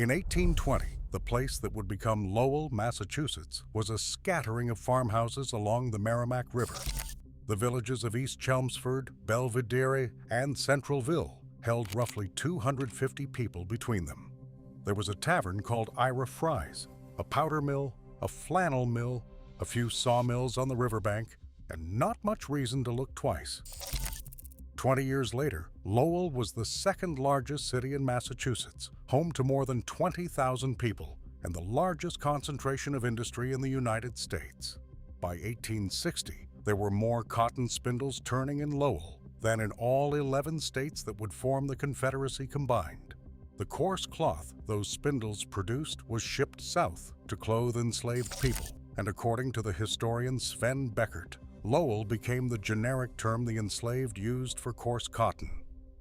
In 1820, the place that would become Lowell, Massachusetts, was a scattering of farmhouses along the Merrimack River. The villages of East Chelmsford, Belvidere, and Centralville held roughly 250 people between them. There was a tavern called Ira Fry's, a powder mill, a flannel mill, a few sawmills on the riverbank, and not much reason to look twice. 20 years later, Lowell was the second largest city in Massachusetts, home to more than 20,000 people, and the largest concentration of industry in the United States. By 1860, there were more cotton spindles turning in Lowell than in all 11 states that would form the Confederacy combined. The coarse cloth those spindles produced was shipped south to clothe enslaved people, and according to the historian Sven Beckert, Lowell became the generic term the enslaved used for coarse cotton.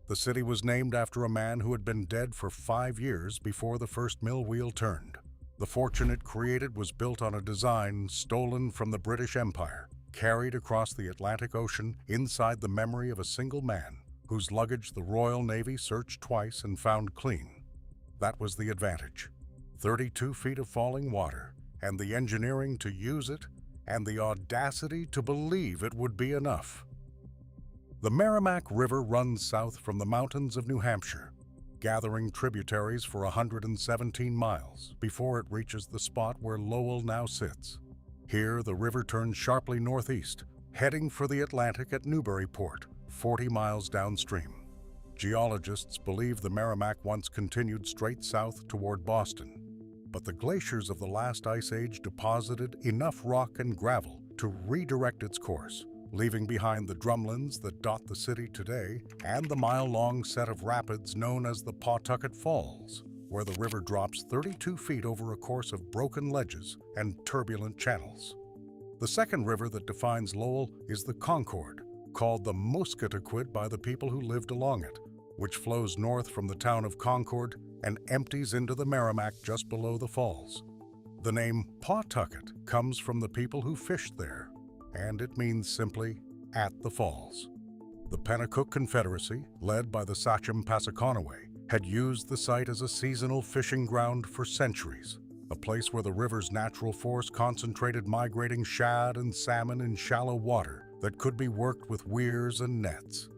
The city was named after a man who had been dead for 5 years before the first mill wheel turned. The fortune it created was built on a design stolen from the British Empire, carried across the Atlantic Ocean inside the memory of a single man, whose luggage the Royal Navy searched twice and found clean. That was the advantage: 32 feet of falling water, and the engineering to use it, and the audacity to believe it would be enough. The Merrimack River runs south from the mountains of New Hampshire, gathering tributaries for 117 miles before it reaches the spot where Lowell now sits. Here, the river turns sharply northeast, heading for the Atlantic at Newburyport, 40 miles downstream. Geologists believe the Merrimack once continued straight south toward Boston, but the glaciers of the last ice age deposited enough rock and gravel to redirect its course, leaving behind the drumlins that dot the city today and the mile-long set of rapids known as the Pawtucket Falls, where the river drops 32 feet over a course of broken ledges and turbulent channels. The second river that defines Lowell is the Concord, called the Musketaquid by the people who lived along it, which flows north from the town of Concord and empties into the Merrimack just below the falls. The name Pawtucket comes from the people who fished there, and it means simply "at the falls." The Pennacook Confederacy, led by the Sachem Passaconaway, had used the site as a seasonal fishing ground for centuries, a place where the river's natural force concentrated migrating shad and salmon in shallow water that could be worked with weirs and nets.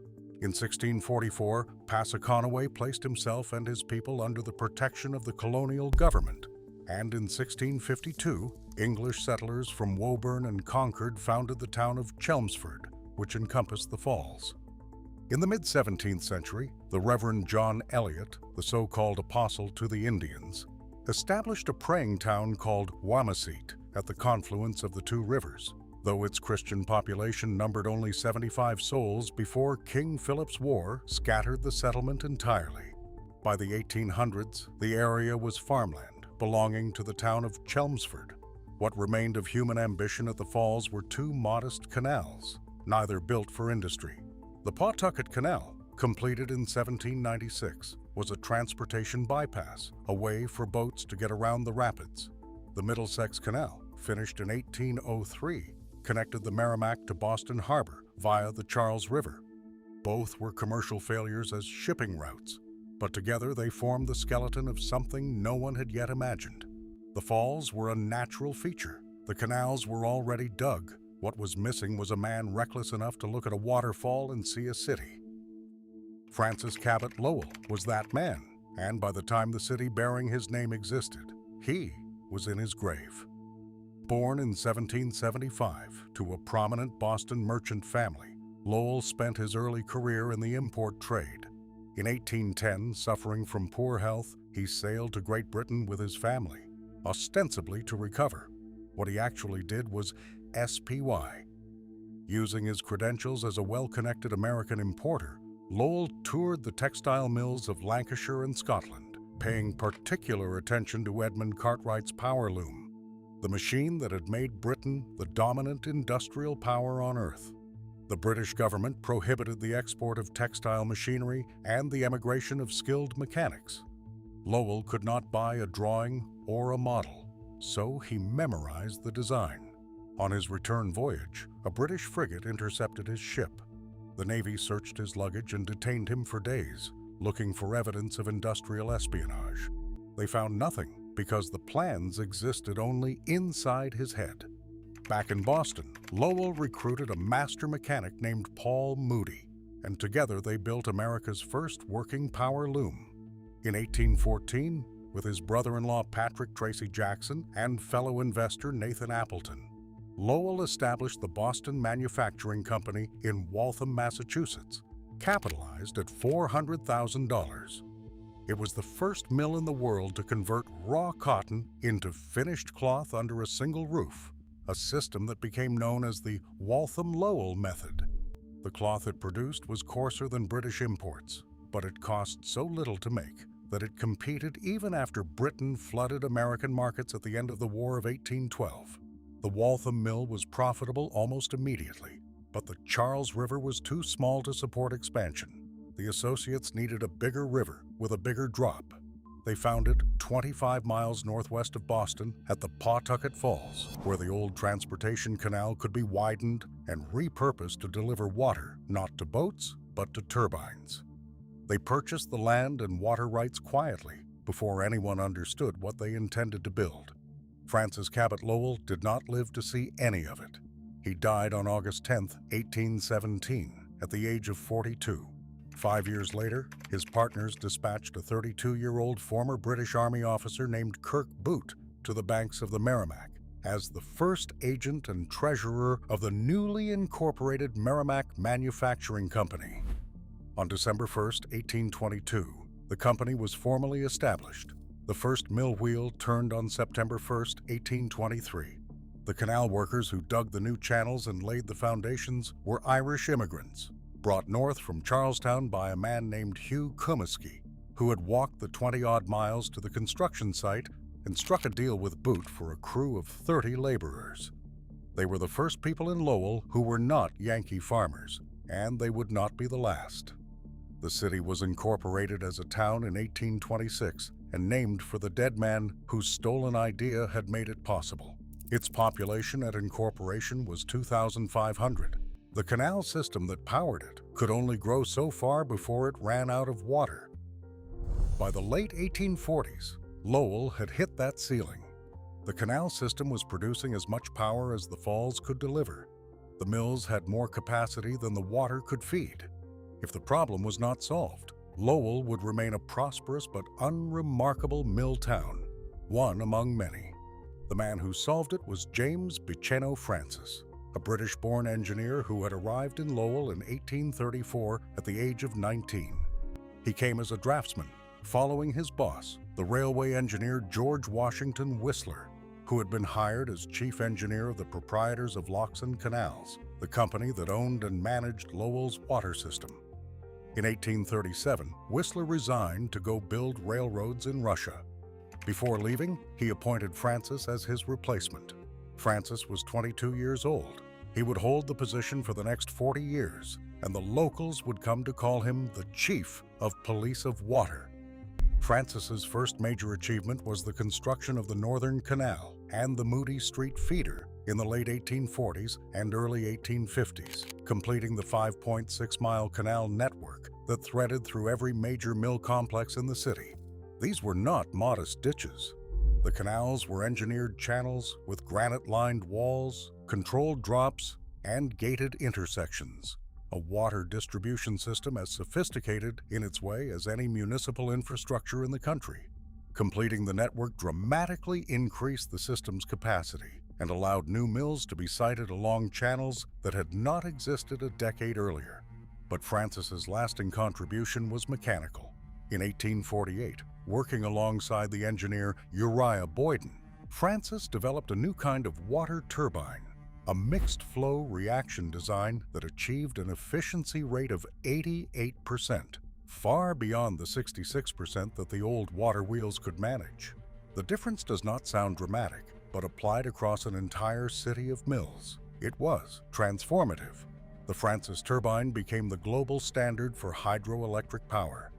In 1644, Passaconaway placed himself and his people under the protection of the colonial government, and in 1652, English settlers from Woburn and Concord founded the town of Chelmsford, which encompassed the falls. In the mid-17th century, the Reverend John Eliot, the so-called apostle to the Indians, established a praying town called Wamasett at the confluence of the two rivers, though its Christian population numbered only 75 souls before King Philip's War scattered the settlement entirely. By the 1800s, the area was farmland belonging to the town of Chelmsford. What remained of human ambition at the falls were two modest canals, neither built for industry. The Pawtucket Canal, completed in 1796, was a transportation bypass, a way for boats to get around the rapids. The Middlesex Canal, finished in 1803, connected the Merrimack to Boston Harbor via the Charles River. Both were commercial failures as shipping routes, but together they formed the skeleton of something no one had yet imagined. The falls were a natural feature. The canals were already dug. What was missing was a man reckless enough to look at a waterfall and see a city. Francis Cabot Lowell was that man, and by the time the city bearing his name existed, he was in his grave. Born in 1775 to a prominent Boston merchant family, Lowell spent his early career in the import trade. In 1810, suffering from poor health, he sailed to Great Britain with his family, ostensibly to recover. What he actually did was SPY. Using his credentials as a well-connected American importer, Lowell toured the textile mills of Lancashire and Scotland, paying particular attention to Edmund Cartwright's power loom, the machine that had made Britain the dominant industrial power on Earth. The British government prohibited the export of textile machinery and the emigration of skilled mechanics. Lowell could not buy a drawing or a model, so he memorized the design. On his return voyage, a British frigate intercepted his ship. The Navy searched his luggage and detained him for days, looking for evidence of industrial espionage. They found nothing because the plans existed only inside his head. Back in Boston, Lowell recruited a master mechanic named Paul Moody, and together they built America's first working power loom. In 1814, with his brother-in-law Patrick Tracy Jackson and fellow investor Nathan Appleton, Lowell established the Boston Manufacturing Company in Waltham, Massachusetts, capitalized at $400,000. It was the first mill in the world to convert raw cotton into finished cloth under a single roof, a system that became known as the Waltham-Lowell method. The cloth it produced was coarser than British imports, but it cost so little to make that it competed even after Britain flooded American markets at the end of the War of 1812. The Waltham mill was profitable almost immediately, but the Charles River was too small to support expansion. The associates needed a bigger river with a bigger drop. They found it 25 miles northwest of Boston at the Pawtucket Falls, where the old transportation canal could be widened and repurposed to deliver water not to boats, but to turbines. They purchased the land and water rights quietly before anyone understood what they intended to build. Francis Cabot Lowell did not live to see any of it. He died on August 10, 1817, at the age of 42. 5 years later, his partners dispatched a 32-year-old former British Army officer named Kirk Boot to the banks of the Merrimack as the first agent and treasurer of the newly incorporated Merrimack Manufacturing Company. On December 1, 1822, the company was formally established. The first mill wheel turned on September 1, 1823. The canal workers who dug the new channels and laid the foundations were Irish immigrants, brought north from Charlestown by a man named Hugh Comiskey, who had walked the 20-odd miles to the construction site and struck a deal with Boot for a crew of 30 laborers. They were the first people in Lowell who were not Yankee farmers, and they would not be the last. The city was incorporated as a town in 1826 and named for the dead man whose stolen idea had made it possible. Its population at incorporation was 2,500. The canal system that powered it could only grow so far before it ran out of water. By the late 1840s, Lowell had hit that ceiling. The canal system was producing as much power as the falls could deliver. The mills had more capacity than the water could feed. If the problem was not solved, Lowell would remain a prosperous but unremarkable mill town, one among many. The man who solved it was James Buchanan Francis, a British-born engineer who had arrived in Lowell in 1834 at the age of 19. He came as a draftsman, following his boss, the railway engineer George Washington Whistler, who had been hired as chief engineer of the proprietors of Locks and Canals, the company that owned and managed Lowell's water system. In 1837, Whistler resigned to go build railroads in Russia. Before leaving, he appointed Francis as his replacement. Francis was 22 years old. He would hold the position for the next 40 years, and the locals would come to call him the Chief of Police of Water. Francis's first major achievement was the construction of the Northern Canal and the Moody Street feeder in the late 1840s and early 1850s, completing the 5.6-mile canal network that threaded through every major mill complex in the city. These were not modest ditches. The canals were engineered channels with granite-lined walls, controlled drops, and gated intersections, a water distribution system as sophisticated in its way as any municipal infrastructure in the country. Completing the network dramatically increased the system's capacity and allowed new mills to be sited along channels that had not existed a decade earlier. But Francis's lasting contribution was mechanical. In 1848, working alongside the engineer Uriah Boyden, Francis developed a new kind of water turbine, a mixed-flow reaction design that achieved an efficiency rate of 88%, far beyond the 66% that the old water wheels could manage. The difference does not sound dramatic, but applied across an entire city of mills, it was transformative. The Francis turbine became the global standard for hydroelectric power.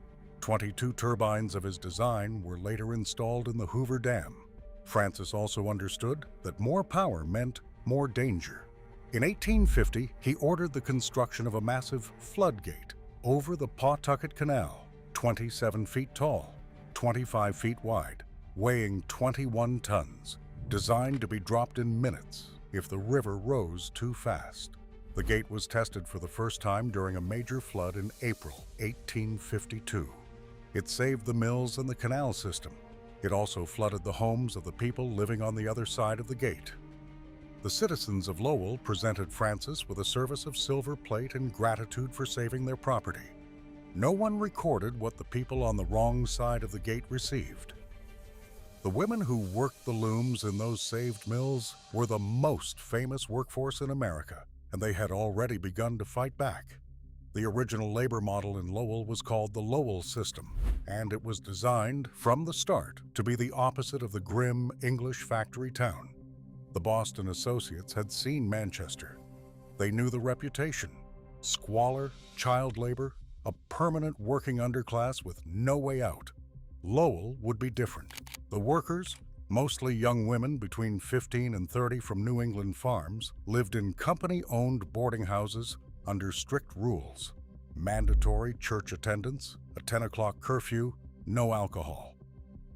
22 turbines of his design were later installed in the Hoover Dam. Francis also understood that more power meant more danger. In 1850, he ordered the construction of a massive floodgate over the Pawtucket Canal, 27 feet tall. 25 feet wide, weighing 21 tons, designed to be dropped in minutes if the river rose too fast. The gate was tested for the first time during a major flood in April 1852. It saved the mills and the canal system. It also flooded the homes of the people living on the other side of the gate. The citizens of Lowell presented Francis with a service of silver plate in gratitude for saving their property. No one recorded what the people on the wrong side of the gate received. The women who worked the looms in those saved mills were the most famous workforce in America, and they had already begun to fight back. The original labor model in Lowell was called the Lowell system, and it was designed from the start to be the opposite of the grim English factory town. The Boston associates had seen Manchester. They knew the reputation: squalor, child labor, a permanent working underclass with no way out. Lowell would be different. The workers, mostly young women between 15 and 30 from New England farms, lived in company-owned boarding houses under strict rules: mandatory church attendance, a 10 o'clock curfew, no alcohol.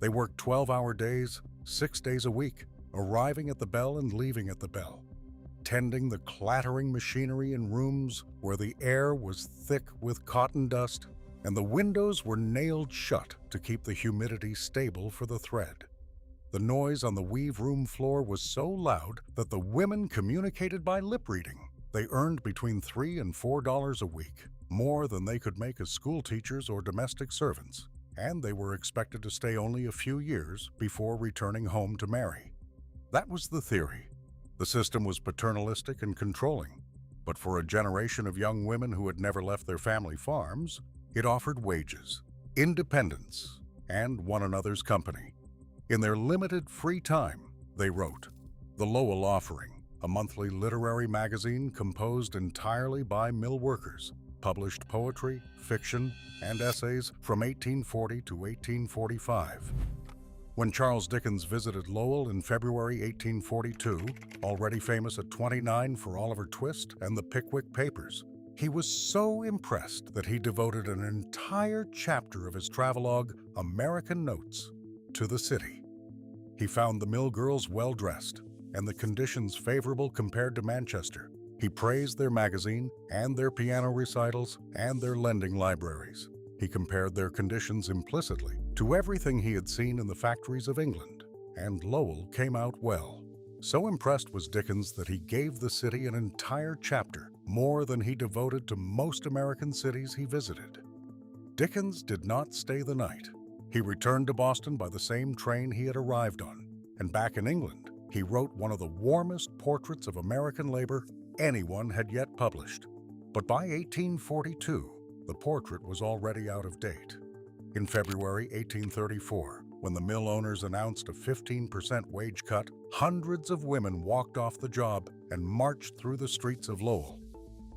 They worked 12-hour days, 6 days a week, arriving at the bell and leaving at the bell, tending the clattering machinery in rooms where the air was thick with cotton dust and the windows were nailed shut to keep the humidity stable for the thread. The noise on the weave room floor was so loud that the women communicated by lip reading. They earned between $3 and $4 a week, more than they could make as school teachers or domestic servants, and they were expected to stay only a few years before returning home to marry. That was the theory. The system was paternalistic and controlling, but for a generation of young women who had never left their family farms, it offered wages, independence, and one another's company. In their limited free time, they wrote The Lowell Offering, a monthly literary magazine composed entirely by mill workers, published poetry, fiction, and essays from 1840 to 1845. When Charles Dickens visited Lowell in February 1842, already famous at 29 for Oliver Twist and the Pickwick Papers, he was so impressed that he devoted an entire chapter of his travelogue, American Notes, to the city. He found the mill girls well-dressed and the conditions favorable compared to Manchester. He praised their magazine and their piano recitals and their lending libraries. He compared their conditions implicitly to everything he had seen in the factories of England, and Lowell came out well. So impressed was Dickens that he gave the city an entire chapter, more than he devoted to most American cities he visited. Dickens did not stay the night. He returned to Boston by the same train he had arrived on, and back in England, he wrote one of the warmest portraits of American labor anyone had yet published. But by 1842, the portrait was already out of date. In February 1834, when the mill owners announced a 15% wage cut, hundreds of women walked off the job and marched through the streets of Lowell.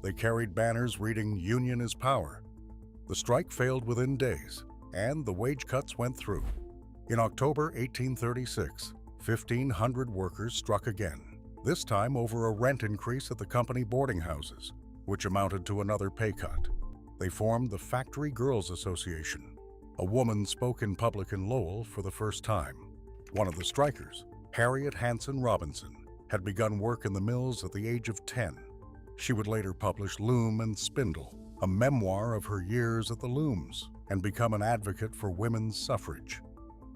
They carried banners reading "Union is power." The strike failed within days, and the wage cuts went through. In October 1836, 1,500 workers struck again, this time over a rent increase at the company boarding houses, which amounted to another pay cut. They formed the Factory Girls Association. A woman spoke in public in Lowell for the first time. One of the strikers, Harriet Hanson Robinson, had begun work in the mills at the age of 10. She would later publish Loom and Spindle, a memoir of her years at the looms, and become an advocate for women's suffrage.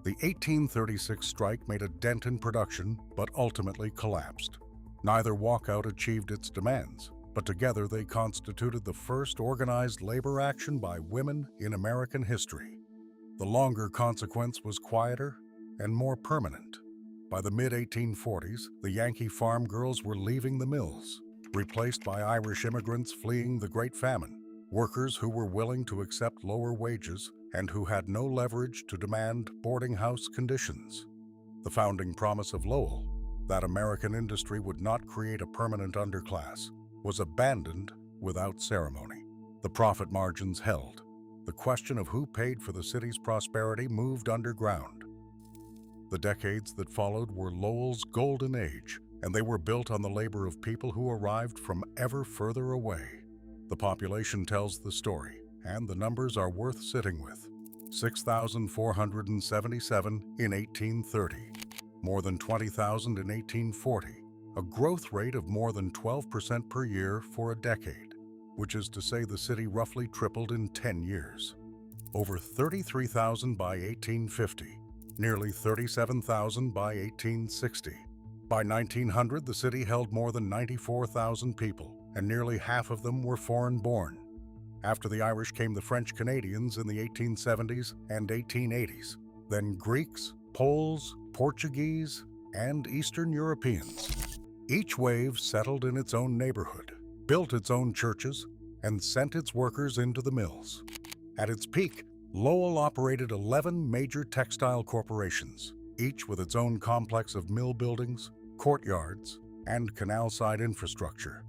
The 1836 strike made a dent in production, but ultimately collapsed. Neither walkout achieved its demands, but together they constituted the first organized labor action by women in American history. The longer consequence was quieter and more permanent. By the mid-1840s, the Yankee farm girls were leaving the mills, replaced by Irish immigrants fleeing the Great Famine, workers who were willing to accept lower wages and who had no leverage to demand boarding house conditions. The founding promise of Lowell, that American industry would not create a permanent underclass, was abandoned without ceremony. The profit margins held. The question of who paid for the city's prosperity moved underground. The decades that followed were Lowell's golden age, and they were built on the labor of people who arrived from ever further away. The population tells the story, and the numbers are worth sitting with. 6,477 in 1830, more than 20,000 in 1840, a growth rate of more than 12% per year for a decade, which is to say the city roughly tripled in 10 years. Over 33,000 by 1850, nearly 37,000 by 1860. By 1900, the city held more than 94,000 people, and nearly half of them were foreign-born. After the Irish came the French Canadians in the 1870s and 1880s, then Greeks, Poles, Portuguese, and Eastern Europeans. Each wave settled in its own neighborhood, built its own churches, and sent its workers into the mills. At its peak, Lowell operated 11 major textile corporations, each with its own complex of mill buildings, courtyards, and canal-side infrastructure.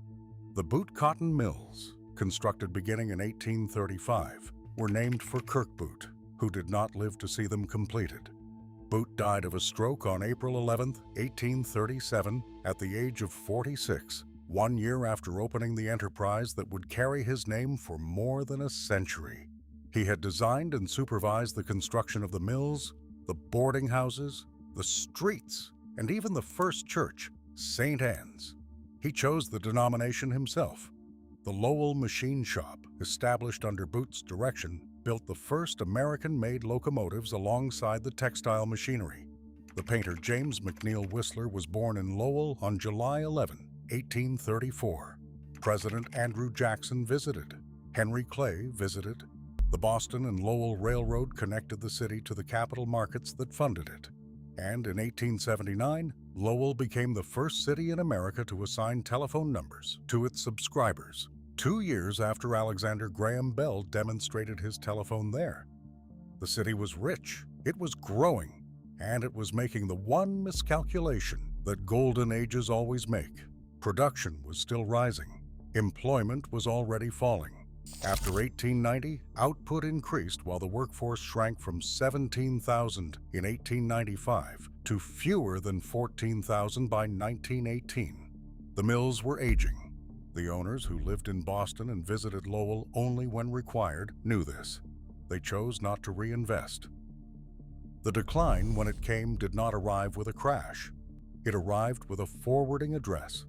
The Boot Cotton Mills, constructed beginning in 1835, were named for Kirk Boot, who did not live to see them completed. Boot died of a stroke on April 11, 1837, at the age of 46, 1 year after opening the enterprise that would carry his name for more than a century. He had designed and supervised the construction of the mills, the boarding houses, the streets, and even the first church, St. Anne's. He chose the denomination himself. The Lowell Machine Shop, established under Boot's direction, built the first American-made locomotives alongside the textile machinery. The painter James McNeill Whistler was born in Lowell on July 11, 1834. President Andrew Jackson visited. Henry Clay visited. The Boston and Lowell Railroad connected the city to the capital markets that funded it. And in 1879, Lowell became the first city in America to assign telephone numbers to its subscribers, 2 years after Alexander Graham Bell demonstrated his telephone there. The city was rich, it was growing, and it was making the one miscalculation that golden ages always make. Production was still rising. Employment was already falling. After 1890, output increased while the workforce shrank from 17,000 in 1895 to fewer than 14,000 by 1918. The mills were aging. The owners, who lived in Boston and visited Lowell only when required, knew this. They chose not to reinvest. The decline, when it came, did not arrive with a crash. It arrived with a forwarding address.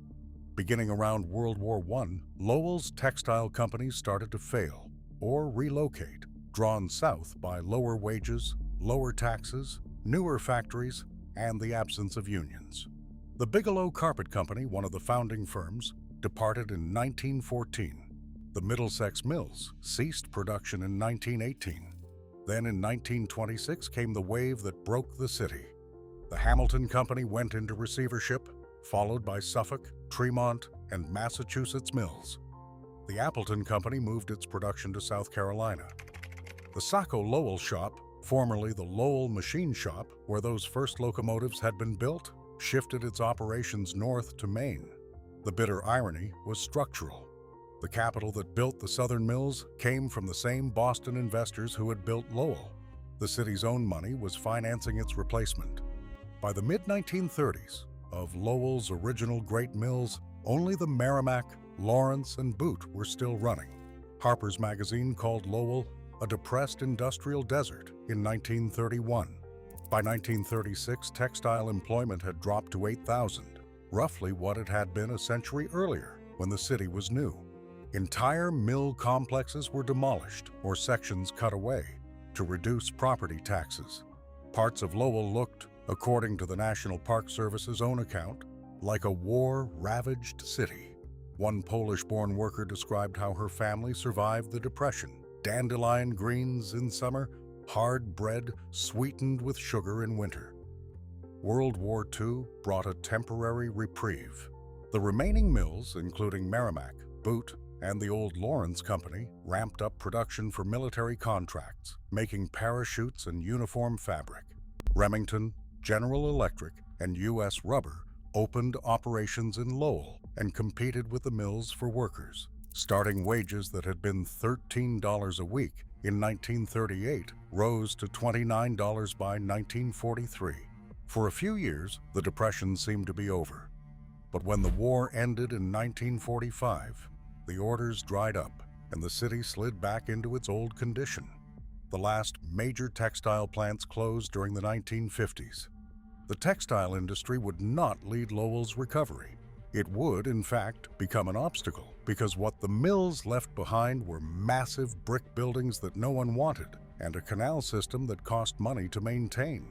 Beginning around World War I, Lowell's textile companies started to fail or relocate, drawn south by lower wages, lower taxes, newer factories, and the absence of unions. The Bigelow Carpet Company, one of the founding firms, departed in 1914. The Middlesex Mills ceased production in 1918. Then in 1926 came the wave that broke the city. The Hamilton Company went into receivership, followed by Suffolk, Tremont, and Massachusetts Mills. The Appleton Company moved its production to South Carolina. The Saco Lowell Shop, formerly the Lowell Machine Shop, where those first locomotives had been built, shifted its operations north to Maine. The bitter irony was structural. The capital that built the southern mills came from the same Boston investors who had built Lowell. The city's own money was financing its replacement. By the mid-1930s, of Lowell's original great mills, only the Merrimack, Lawrence, and Boot were still running. Harper's Magazine called Lowell a depressed industrial desert in 1931. By 1936, textile employment had dropped to 8,000, roughly what it had been a century earlier when the city was new. Entire mill complexes were demolished or sections cut away to reduce property taxes. Parts of Lowell looked, according to the National Park Service's own account, like a war-ravaged city. One Polish-born worker described how her family survived the Depression. Dandelion greens in summer, hard bread sweetened with sugar in winter. World War II brought a temporary reprieve. The remaining mills, including Merrimack, Boot, and the old Lawrence Company, ramped up production for military contracts, making parachutes and uniform fabric. Remington, General Electric, and U.S. Rubber opened operations in Lowell and competed with the mills for workers. Starting wages that had been $13 a week in 1938 rose to $29 by 1943. For a few years, the Depression seemed to be over. But when the war ended in 1945, the orders dried up and the city slid back into its old condition. The last major textile plants closed during the 1950s. The textile industry would not lead Lowell's recovery. It would, in fact, become an obstacle because what the mills left behind were massive brick buildings that no one wanted and a canal system that cost money to maintain.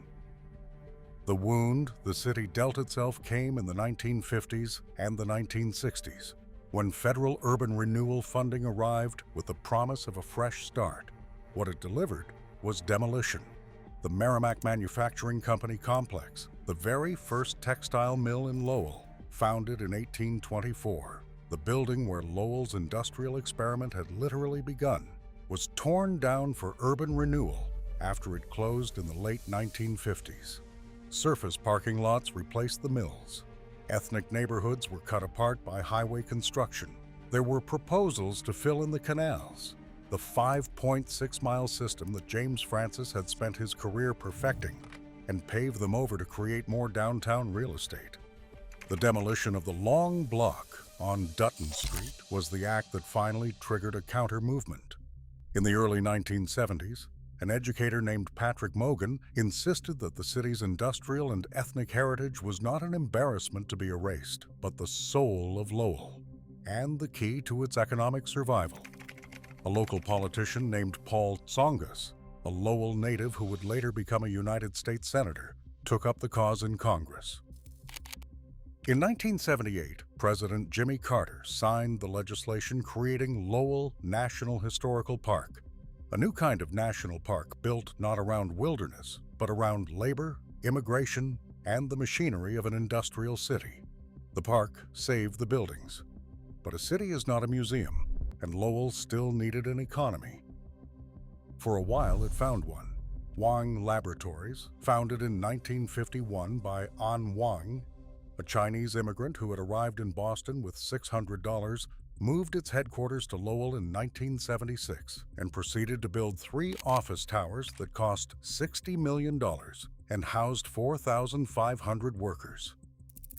The wound the city dealt itself came in the 1950s and the 1960s, when federal urban renewal funding arrived with the promise of a fresh start. What it delivered was demolition. The Merrimack Manufacturing Company complex, the very first textile mill in Lowell, founded in 1824. The building where Lowell's industrial experiment had literally begun, was torn down for urban renewal after it closed in the late 1950s. Surface parking lots replaced the mills. Ethnic neighborhoods were cut apart by highway construction. There were proposals to fill in the canals, the 5.6-mile system that James Francis had spent his career perfecting, and pave them over to create more downtown real estate. The demolition of the long block on Dutton Street was the act that finally triggered a counter-movement. In the early 1970s, an educator named Patrick Mogan insisted that the city's industrial and ethnic heritage was not an embarrassment to be erased, but the soul of Lowell, and the key to its economic survival. A local politician named Paul Tsongas, a Lowell native who would later become a United States Senator, took up the cause in Congress. In 1978, President Jimmy Carter signed the legislation creating Lowell National Historical Park, a new kind of national park built not around wilderness, but around labor, immigration, and the machinery of an industrial city. The park saved the buildings. But a city is not a museum, and Lowell still needed an economy. For a while, it found one. Wang Laboratories, founded in 1951 by An Wang, a Chinese immigrant who had arrived in Boston with $600, moved its headquarters to Lowell in 1976 and proceeded to build 3 office towers that cost $60 million and housed 4,500 workers.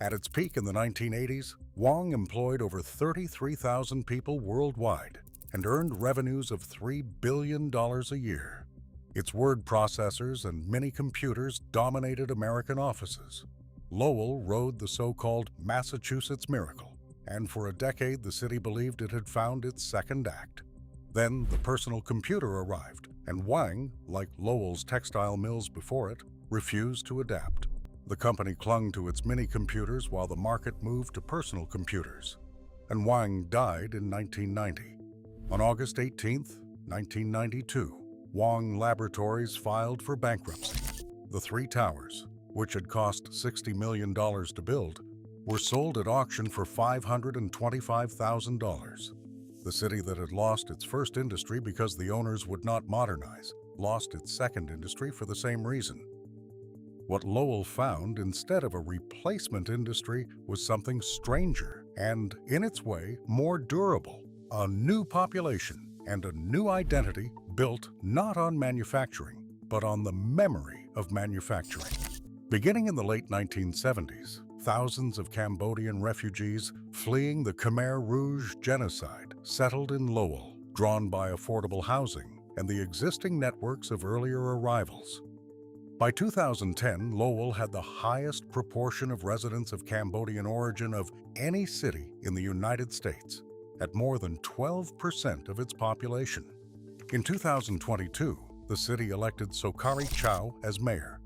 At its peak in the 1980s, Wang employed over 33,000 people worldwide and earned revenues of $3 billion a year. Its word processors and mini-computers dominated American offices. Lowell rode the so-called Massachusetts Miracle, and for a decade the city believed it had found its second act. Then the personal computer arrived, and Wang, like Lowell's textile mills before it, refused to adapt. The company clung to its mini-computers while the market moved to personal computers, and Wang died in 1990. On August 18, 1992, Wang Laboratories filed for bankruptcy. The 3 towers, which had cost $60 million to build, were sold at auction for $525,000. The city that had lost its first industry because the owners would not modernize, lost its second industry for the same reason. What Lowell found instead of a replacement industry was something stranger and, in its way, more durable, a new population and a new identity built not on manufacturing, but on the memory of manufacturing. Beginning in the late 1970s, thousands of Cambodian refugees fleeing the Khmer Rouge genocide settled in Lowell, drawn by affordable housing and the existing networks of earlier arrivals. By 2010, Lowell had the highest proportion of residents of Cambodian origin of any city in the United States, at more than 12% of its population. In 2022, the city elected Sokari Chow as mayor,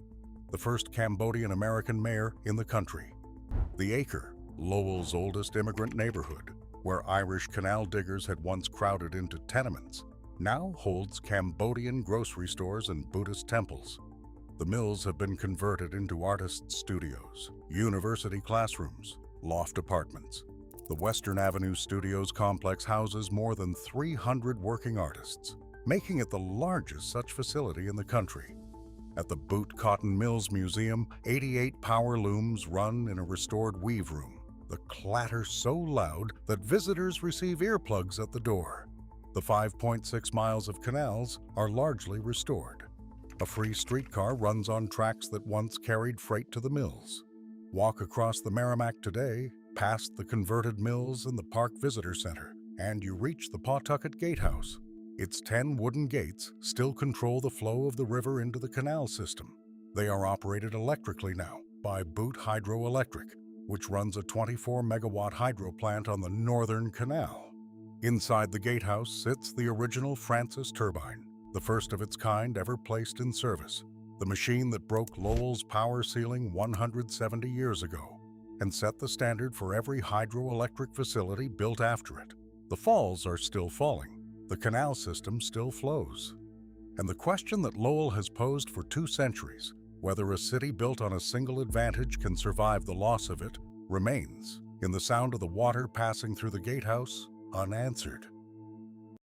the first Cambodian-American mayor in the country. The Acre, Lowell's oldest immigrant neighborhood, where Irish canal diggers had once crowded into tenements, now holds Cambodian grocery stores and Buddhist temples. The mills have been converted into artist studios, university classrooms, loft apartments. The Western Avenue Studios complex houses more than 300 working artists, making it the largest such facility in the country. At the Boot Cotton Mills Museum, 88 power looms run in a restored weave room. The clatter so loud that visitors receive earplugs at the door. The 5.6 miles of canals are largely restored. A free streetcar runs on tracks that once carried freight to the mills. Walk across the Merrimack today, past the converted mills and the Park Visitor Center, and you reach the Pawtucket Gatehouse. Its 10 wooden gates still control the flow of the river into the canal system. They are operated electrically now by Butte Hydroelectric, which runs a 24-megawatt hydro plant on the northern canal. Inside the gatehouse sits the original Francis Turbine, the first of its kind ever placed in service, the machine that broke Lowell's power ceiling 170 years ago and set the standard for every hydroelectric facility built after it. The falls are still falling. The canal system still flows. And the question that Lowell has posed for 2 centuries, whether a city built on a single advantage can survive the loss of it, remains, in the sound of the water passing through the gatehouse, unanswered.